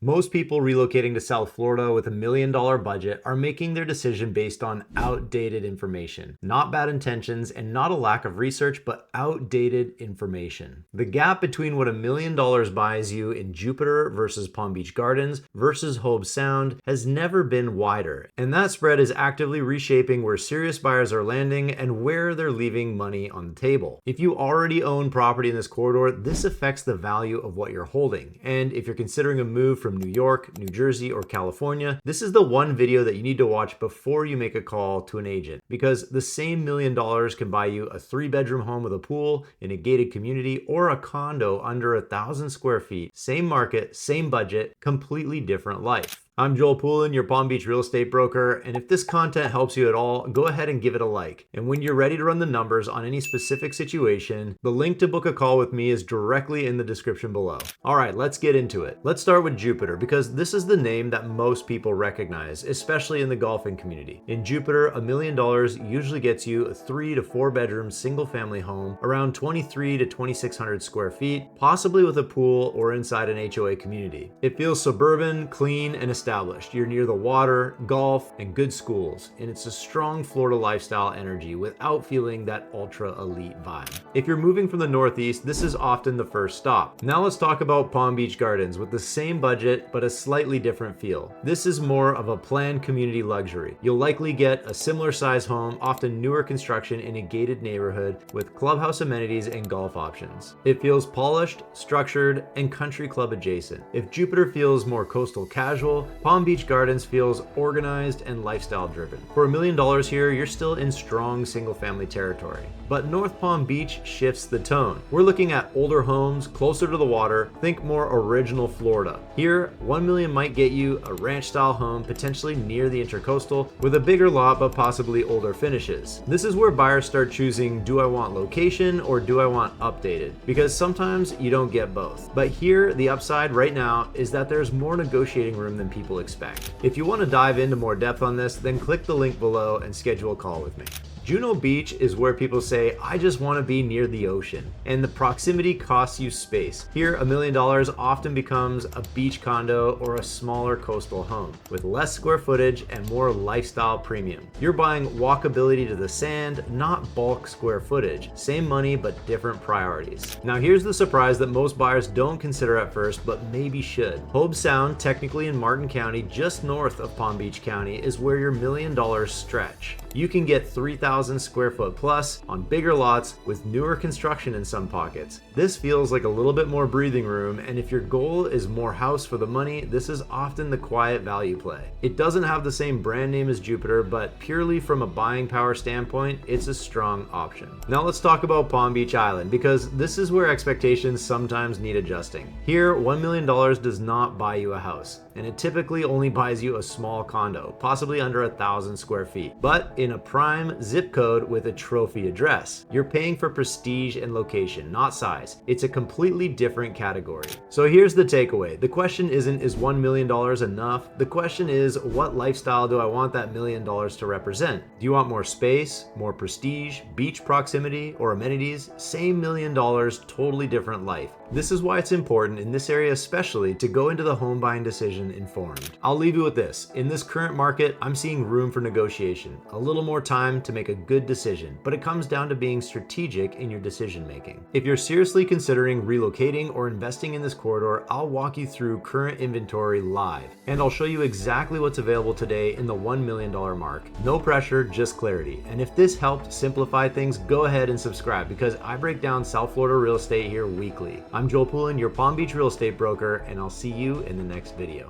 Most people relocating to South Florida with $1 million budget are making their decision based on outdated information. Not bad intentions and not a lack of research, but outdated information. The gap between what $1 million buys you in Jupiter versus Palm Beach Gardens versus Hobe Sound has never been wider. And that spread is actively reshaping where serious buyers are landing and where they're leaving money on the table. If you already own property in this corridor, this affects the value of what you're holding. And if you're considering a move from New York, New Jersey, or California, this is the one video that you need to watch before you make a call to an agent, because the same $1 million can buy you a 3-bedroom home with a pool in a gated community or a condo under 1,000 square feet. Same market, same budget, completely different life. I'm Joel Poulin, your Palm Beach real estate broker, and if this content helps you at all, go ahead and give it a like. And when you're ready to run the numbers on any specific situation, the link to book a call with me is directly in the description below. All right, let's get into it. Let's start with Jupiter, because this is the name that most people recognize, especially in the golfing community. In Jupiter, $1 million usually gets you a 3 to 4 bedroom single family home, around 23 to 2,600 square feet, possibly with a pool or inside an HOA community. It feels suburban, clean, and established. You're near the water, golf, and good schools, and it's a strong Florida lifestyle energy without feeling that ultra elite vibe. If you're moving from the Northeast, this is often the first stop. Now let's talk about Palm Beach Gardens with the same budget but a slightly different feel. This is more of a planned community luxury. You'll likely get a similar size home, often newer construction in a gated neighborhood with clubhouse amenities and golf options. It feels polished, structured, and country club adjacent. If Jupiter feels more coastal casual, Palm Beach Gardens feels organized and lifestyle driven. For $1 million here, you're still in strong single family territory. But North Palm Beach shifts the tone. We're looking at older homes, closer to the water, think more original Florida. Here, $1 million might get you a ranch style home, potentially near the Intercoastal, with a bigger lot but possibly older finishes. This is where buyers start choosing, do I want location or do I want updated? Because sometimes you don't get both. But here, the upside right now is that there's more negotiating room than people expect. If you want to dive into more depth on this, then click the link below and schedule a call with me. Juno Beach is where people say, I just want to be near the ocean, and the proximity costs you space. Here, $1 million often becomes a beach condo or a smaller coastal home with less square footage and more lifestyle premium. You're buying walkability to the sand, not bulk square footage. Same money, but different priorities. Now here's the surprise that most buyers don't consider at first, but maybe should. Hobe Sound, technically in Martin County, just north of Palm Beach County, is where your $1 million stretch. You can get 3,000 square foot plus on bigger lots with newer construction in some pockets. This feels like a little bit more breathing room, and if your goal is more house for the money, this is often the quiet value play. It doesn't have the same brand name as Jupiter, but purely from a buying power standpoint, it's a strong option. Now let's talk about Palm Beach Island, because this is where expectations sometimes need adjusting. Here, $1 million does not buy you a house, and it typically only buys you a small condo, possibly under 1,000 square feet. But in a prime zip code with a trophy address. You're paying for prestige and location, not size. It's a completely different category. So here's the takeaway. The question isn't, is $1 million enough? The question is, what lifestyle do I want that $1 million to represent? Do you want more space, more prestige, beach proximity, or amenities? Same $1 million, totally different life. This is why it's important in this area especially to go into the home buying decision informed. I'll leave you with this. In this current market, I'm seeing room for negotiation, a little more time to make a good decision, but it comes down to being strategic in your decision making. If you're seriously considering relocating or investing in this corridor, I'll walk you through current inventory live, and I'll show you exactly what's available today in the $1 million mark. No pressure, just clarity. And if this helped simplify things, go ahead and subscribe, because I break down South Florida real estate here weekly. I'm Joel Poulin, your Palm Beach real estate broker, and I'll see you in the next video.